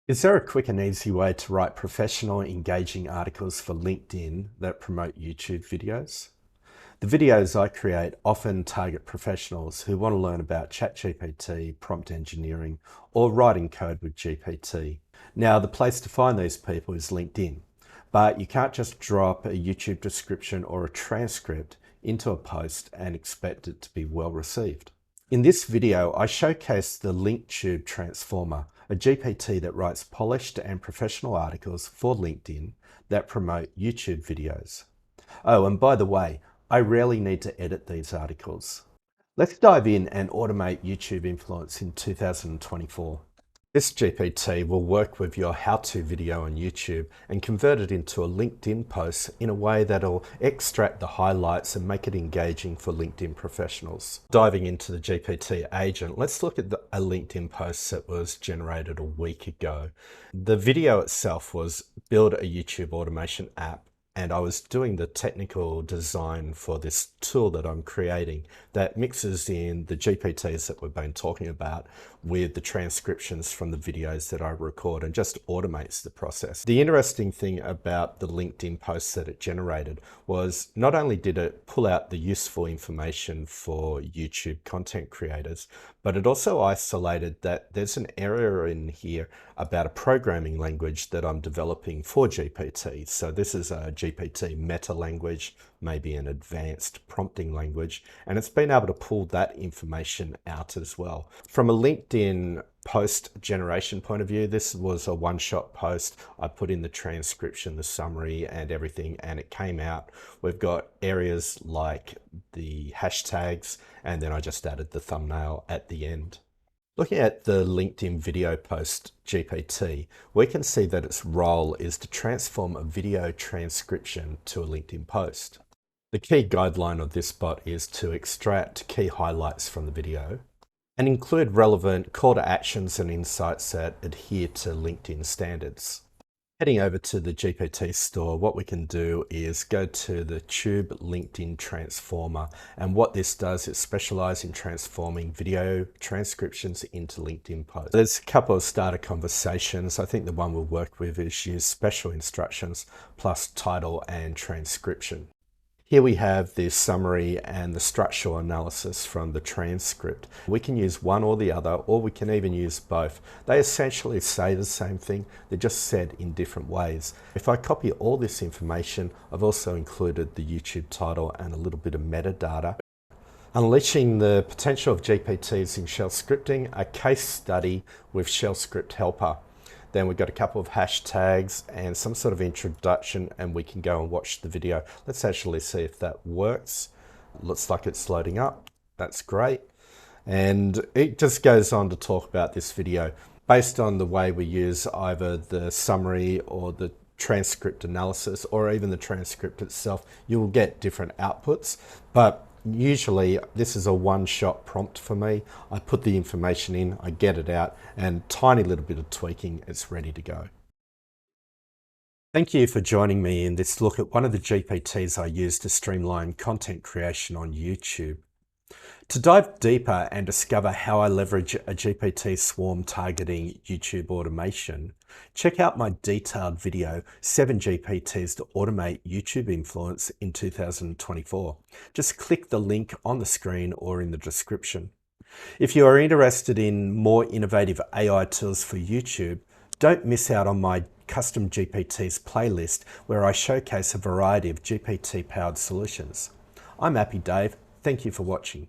Is there a quick and easy way to write professional, engaging articles for LinkedIn that promote YouTube videos? The videos I create often target professionals who want to learn about ChatGPT, prompt engineering, or writing code with GPT. Now, the place to find these people is LinkedIn, but you can't just drop a YouTube description or a transcript into a post and expect it to be well received. In this video, I showcase the LinkTube transformer, a GPT that writes polished and professional articles for LinkedIn that promote YouTube videos. Oh, and by the way, I rarely need to edit these articles. Let's dive in and automate YouTube influence in 2024. This GPT will work with your how-to video on YouTube and convert it into a LinkedIn post in a way that'll extract the highlights and make it engaging for LinkedIn professionals. Diving into the GPT agent, let's look at a LinkedIn post that was generated a week ago. The video itself was build a YouTube automation app, and I was doing the technical design for this tool that I'm creating that mixes in the GPTs that we've been talking about with the transcriptions from the videos that I record and just automates the process. The interesting thing about the LinkedIn posts that it generated was not only did it pull out the useful information for YouTube content creators, but it also isolated that there's an area in here about a programming language that I'm developing for GPT. So this is a GPT meta language, maybe an advanced prompting language, and it's been able to pull that information out as well. From a LinkedIn post generation point of view, this was a one-shot post. I put in the transcription, the summary and everything, and it came out. We've got areas like the hashtags, and then I just added the thumbnail at the end. Looking at the LinkedIn video post GPT, we can see that its role is to transform a video transcription to a LinkedIn post. The key guideline of this bot is to extract key highlights from the video and include relevant call to actions and insights that adhere to LinkedIn standards. Heading over to the GPT store, what we can do is go to the Tube LinkedIn Transformer, and what this does is specialize in transforming video transcriptions into LinkedIn posts. There's a couple of starter conversations. I think the one we'll work with is use special instructions plus title and transcription. Here we have the summary and the structural analysis from the transcript. We can use one or the other, or we can even use both. They essentially say the same thing, they're just said in different ways. If I copy all this information, I've also included the YouTube title and a little bit of metadata. Unleashing the potential of GPTs in shell scripting, a case study with Shell Script Helper. Then we've got a couple of hashtags and some sort of introduction, and we can go and watch the video. Let's actually see if that works. Looks like it's loading up. That's great. And it just goes on to talk about this video. Based on the way we use either the summary or the transcript analysis or even the transcript itself, you will get different outputs. But usually this is a one-shot prompt for me. I put the information in, I get it out, and tiny little bit of tweaking, it's ready to go. Thank you for joining me in this look at one of the GPTs I use to streamline content creation on YouTube. To dive deeper and discover how I leverage a GPT swarm targeting YouTube automation, check out my detailed video, 7 GPTs to Automate YouTube Influence in 2024. Just click the link on the screen or in the description. If you are interested in more innovative AI tools for YouTube, don't miss out on my Custom GPTs playlist where I showcase a variety of GPT-powered solutions. I'm Happy Dave. Thank you for watching.